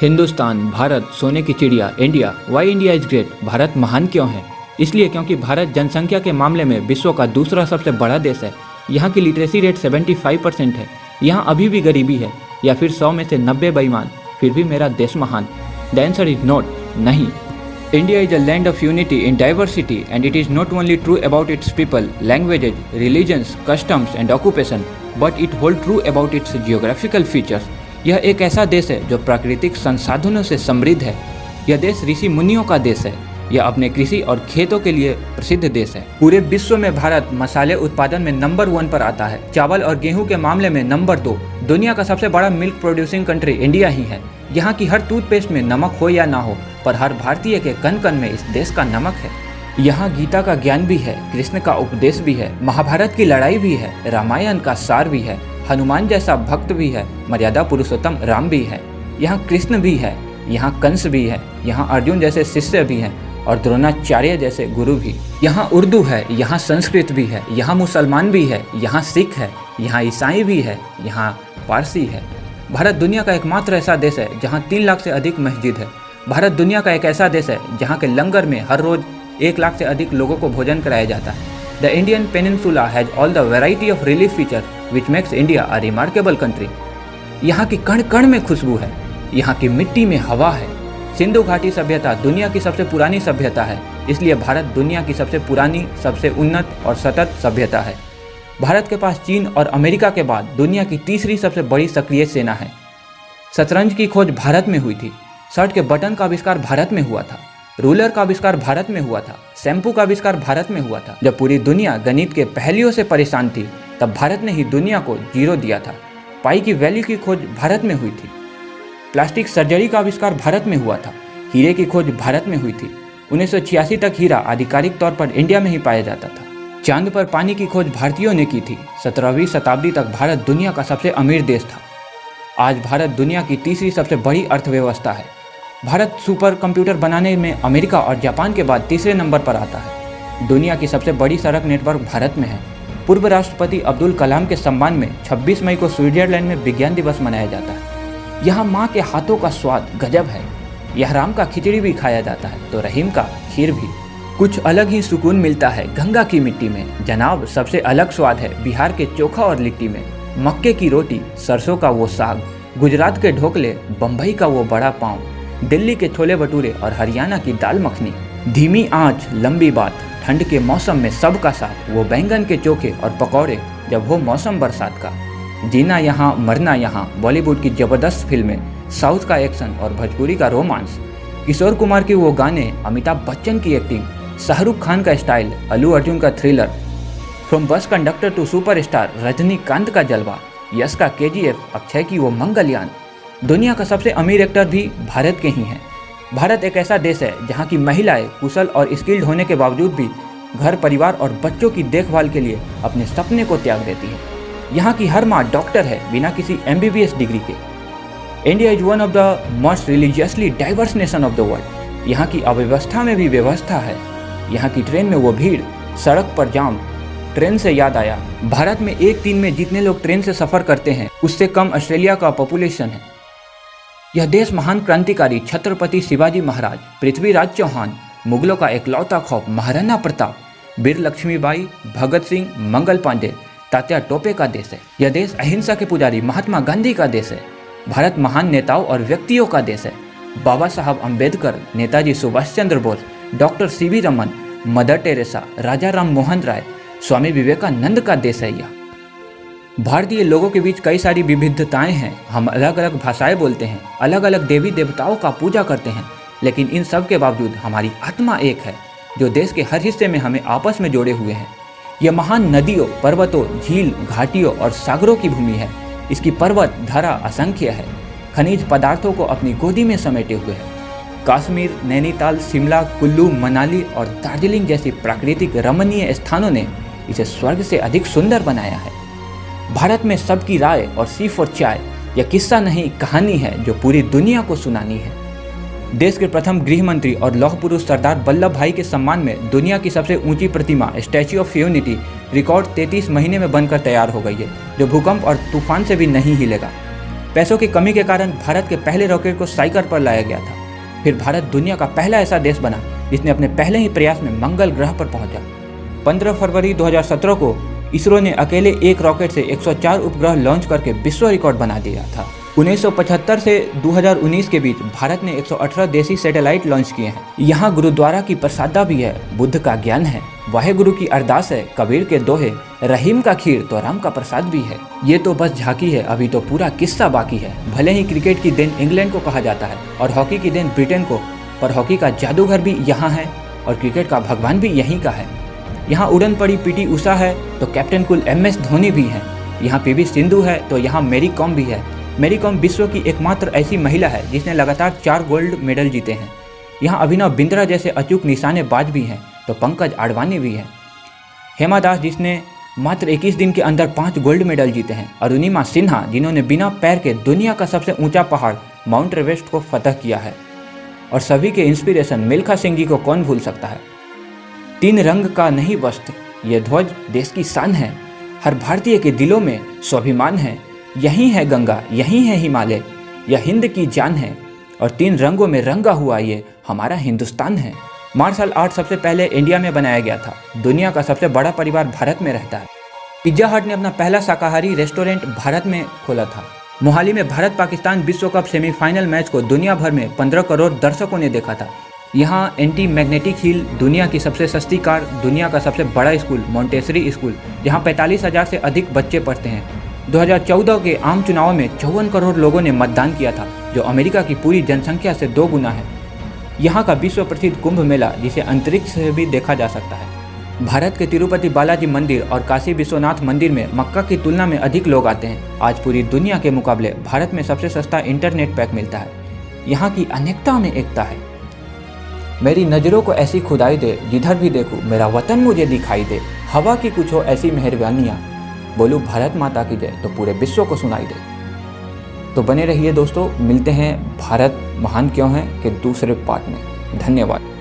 हिंदुस्तान, भारत, सोने की चिड़िया, India. Why India is great. Bharat महान क्यों है? इसलिए क्योंकि भारत जनसंख्या के मामले में विश्व का दूसरा सबसे बड़ा देश है। यहाँ की लिटरेसी रेट 75% है। यहाँ अभी भी गरीबी है, या फिर 100 में से 90 बेईमान, फिर भी मेरा देश महान। द आंसर इज नॉट, नहीं। India is a land of unity in diversity, and it is not only true about its people, languages, religions, customs and occupation, but it holds true about its geographical features. यह एक ऐसा देश है जो प्राकृतिक संसाधनों से समृद्ध है। यह देश ऋषि मुनियों का देश है। यह अपने कृषि और खेतों के लिए प्रसिद्ध देश है। पूरे विश्व में भारत मसाले उत्पादन में नंबर 1 पर आता है। चावल और गेहूं के मामले में नंबर 2। दुनिया का सबसे बड़ा मिल्क प्रोड्यूसिंग कंट्री इंडिया ही है। यहाँ की हर टूथपेस्ट में नमक हो या ना हो, पर हर भारतीय के कण कण में इस देश का नमक है। यहाँ गीता का ज्ञान भी है, कृष्ण का उपदेश भी है, महाभारत की लड़ाई भी है, रामायण का सार भी है, हनुमान जैसा भक्त भी है, मर्यादा पुरुषोत्तम राम भी है। यहाँ कृष्ण भी है, यहाँ कंस भी है, यहाँ अर्जुन जैसे शिष्य भी हैं और द्रोणाचार्य जैसे गुरु भी। यहाँ उर्दू है, यहाँ संस्कृत भी है, यहाँ मुसलमान भी है, यहाँ सिख है, यहाँ ईसाई भी है, यहाँ पारसी है। भारत दुनिया का एकमात्र ऐसा देश है जहाँ 3 लाख से अधिक मस्जिद है। भारत दुनिया का एक ऐसा देश है जहाँ के लंगर में हर रोज 1 लाख से अधिक लोगों को भोजन कराया जाता है। The Indian peninsula has all the variety of relief feature which makes India a remarkable country. यहाँ की कण कण में खुशबू है, यहाँ की मिट्टी में हवा है। सिंधु घाटी सभ्यता दुनिया की सबसे पुरानी सभ्यता है, इसलिए भारत दुनिया की सबसे पुरानी, सबसे उन्नत और सतत सभ्यता है। भारत के पास चीन और अमेरिका के बाद दुनिया की तीसरी सबसे बड़ी सक्रिय सेना है। शतरंज की खोज भारत में हुई थी। शर्ट के बटन का आविष्कार भारत में हुआ था। रूलर का आविष्कार भारत में हुआ था। शैम्पू का आविष्कार भारत में हुआ था। जब पूरी दुनिया गणित के पहेलियों से परेशान थी, तब भारत ने ही दुनिया को 0 दिया था। पाई की वैल्यू की खोज भारत में हुई थी। प्लास्टिक सर्जरी का आविष्कार भारत में हुआ था। हीरे की खोज भारत में हुई थी। 1986 तक हीरा आधिकारिक तौर पर इंडिया में ही पाया जाता था। चांद पर पानी की खोज भारतीयों ने की थी। 17वीं शताब्दी तक भारत दुनिया का सबसे अमीर देश था। आज भारत दुनिया की तीसरी सबसे बड़ी अर्थव्यवस्था है। भारत सुपर कंप्यूटर बनाने में अमेरिका और जापान के बाद तीसरे नंबर पर आता है। दुनिया की सबसे बड़ी सड़क नेटवर्क भारत में है। पूर्व राष्ट्रपति अब्दुल कलाम के सम्मान में 26 मई को स्विट्जरलैंड में विज्ञान दिवस मनाया जाता है। यहाँ माँ के हाथों का स्वाद गजब है। यह राम का खिचड़ी भी खाया जाता है तो रहीम का खीर भी। कुछ अलग ही सुकून मिलता है गंगा की मिट्टी में। जनाब, सबसे अलग स्वाद है बिहार के चोखा और लिट्टी में। मक्के की रोटी, सरसों का वो साग, गुजरात के ढोकले, बम्बई का वो बड़ा पाव, दिल्ली के छोले भटूरे और हरियाणा की दाल मखनी। धीमी आंच, लंबी बात, ठंड के मौसम में सबका साथ, वो बैंगन के चोखे और पकौड़े जब हो मौसम बरसात का। जीना यहाँ मरना यहाँ, बॉलीवुड की जबरदस्त फिल्में, साउथ का एक्शन और भोजपुरी का रोमांस, किशोर कुमार की वो गाने, अमिताभ बच्चन की एक्टिंग, शाहरुख खान का स्टाइल, अल्लू अर्जुन का thriller, from bus conductor to superstar, Rajinikanth का जलवा, यश का KGF, अक्षय की वो मंगलयान। दुनिया का सबसे अमीर एक्टर भी भारत के ही हैं। भारत एक ऐसा देश है जहाँ की महिलाएं कुशल और स्किल्ड होने के बावजूद भी घर, परिवार और बच्चों की देखभाल के लिए अपने सपने को त्याग देती है। यहाँ की हर माँ डॉक्टर है बिना किसी MBBS डिग्री के। India is one of the most religiously diverse nation of the world. यहाँ की अव्यवस्था में भी व्यवस्था है। यहाँ की ट्रेन में वो भीड़, सड़क पर जाम। ट्रेन से याद आया, भारत में एक दिन में जितने लोग ट्रेन से सफर करते हैं उससे कम ऑस्ट्रेलिया का पॉपुलेशन है। यह देश महान क्रांतिकारी छत्रपति शिवाजी महाराज, पृथ्वीराज चौहान, मुगलों का एकलौता खौफ महाराणा प्रताप, वीर लक्ष्मीबाई, भगत सिंह, मंगल पांडे, तात्या टोपे का देश है। यह देश अहिंसा के पुजारी महात्मा गांधी का देश है। भारत महान नेताओं और व्यक्तियों का देश है। Baba Saheb Ambedkar, Netaji Subhash Chandra Bose, doctor CV Raman, Mother Teresa, Raja Ram Mohan Roy, Swami Vivekananda का देश है यह। भारतीय लोगों के बीच कई सारी विविधताएं हैं। हम अलग अलग भाषाएं बोलते हैं, अलग अलग देवी देवताओं का पूजा करते हैं, लेकिन इन सब के बावजूद हमारी आत्मा एक है जो देश के हर हिस्से में हमें आपस में जोड़े हुए हैं। यह महान नदियों, पर्वतों, झील, घाटियों और सागरों की भूमि है। इसकी पर्वत धारा असंख्य है। खनिज पदार्थों को अपनी गोदी में समेटे हुए है। कश्मीर, नैनीताल, शिमला, कुल्लू, मनाली और दार्जिलिंग जैसी प्राकृतिक रमणीय स्थानों ने इसे स्वर्ग से अधिक सुंदर बनाया है। भारत में सबकी राय और सिर्फ और चाय यह किस्सा नहीं, कहानी है जो पूरी दुनिया को सुनानी है। देश के प्रथम गृह मंत्री और लौह पुरुष सरदार वल्लभ भाई के सम्मान में दुनिया की सबसे ऊंची प्रतिमा स्टैच्यू ऑफ यूनिटी रिकॉर्ड 33 महीने में बनकर तैयार हो गई है, जो भूकंप और तूफान से भी नहीं हिलेगा। पैसों की कमी के कारण भारत के पहले रॉकेट को साइकिल पर लाया गया था। फिर भारत दुनिया का पहला ऐसा देश बना जिसने अपने पहले ही प्रयास में मंगल ग्रह पर पहुंचा। 15 फरवरी 2017 को इसरो ने अकेले एक रॉकेट से 104 उपग्रह लॉन्च करके विश्व रिकॉर्ड बना दिया था। 1975 से 2019 के बीच भारत ने 118 देसी सैटेलाइट लॉन्च किए हैं। यहाँ गुरुद्वारा की प्रसादा भी है, बुद्ध का ज्ञान है, वाहेगुरु की अरदास है, कबीर के दोहे, रहीम का खीर तो राम का प्रसाद भी है। ये तो बस झांकी है, अभी तो पूरा किस्सा बाकी है। भले ही क्रिकेट की देन इंग्लैंड को कहा जाता है और हॉकी की देन ब्रिटेन को, पर हॉकी का जादूगर भी यहाँ है और क्रिकेट का भगवान भी यहीं का है। यहाँ उड़न पड़ी पीटी उषा है तो कैप्टन कुल MS धोनी भी है। यहाँ PV सिंधु है तो यहाँ मैरी कॉम भी है। मैरी कॉम विश्व की एकमात्र ऐसी महिला है जिसने लगातार 4 गोल्ड मेडल जीते हैं। यहाँ अभिनव बिंद्रा जैसे अचूक निशानेबाज भी हैं तो पंकज आडवाणी भी है। हेमा दास जिसने मात्र 21 दिन के अंदर 5 गोल्ड मेडल जीते हैं। अरुणिमा सिन्हा जिन्होंने बिना पैर के दुनिया का सबसे ऊंचा पहाड़ माउंट एवरेस्ट को फतह किया है। और सभी के इंस्पिरेशन मिल्खा सिंह जी को कौन भूल सकता है। 3 रंग का नहीं वस्त्र, ये ध्वज देश की शान है। हर भारतीय के दिलों में स्वाभिमान है। यहीं है गंगा, यहीं है हिमालय, यह हिंद की जान है। और 3 रंगों में रंगा हुआ ये हमारा हिंदुस्तान है। मार्शल आर्ट सबसे पहले इंडिया में बनाया गया था। दुनिया का सबसे बड़ा परिवार भारत में रहता है। पिज्जा हट ने अपना पहला शाकाहारी रेस्टोरेंट भारत में खोला था। मोहाली में भारत पाकिस्तान विश्व कप सेमीफाइनल मैच को दुनिया भर में 15 करोड़ दर्शकों ने देखा था। यहाँ एंटी मैग्नेटिक हील, दुनिया की सबसे सस्ती कार, दुनिया का सबसे बड़ा स्कूल मॉन्टेसरी स्कूल, जहाँ 45,000 से अधिक बच्चे पढ़ते हैं। 2014 के आम चुनाव में 54 करोड़ लोगों ने मतदान किया था, जो अमेरिका की पूरी जनसंख्या से 2 गुना है। यहाँ का विश्व प्रसिद्ध कुंभ मेला, जिसे अंतरिक्ष से भी देखा जा सकता है। भारत के तिरुपति बालाजी मंदिर और काशी विश्वनाथ मंदिर में मक्का की तुलना में अधिक लोग आते हैं। आज पूरी दुनिया के मुकाबले भारत में सबसे सस्ता इंटरनेट पैक मिलता है। यहाँ की अनेकता में एकता है। मेरी नज़रों को ऐसी खुदाई दे, जिधर भी देखूं मेरा वतन मुझे दिखाई दे। हवा की कुछ हो ऐसी मेहरबानियाँ, बोलूँ भारत माता की जय तो पूरे विश्व को सुनाई दे। तो बने रहिए दोस्तों, मिलते हैं भारत महान क्यों है के दूसरे पार्ट में। धन्यवाद।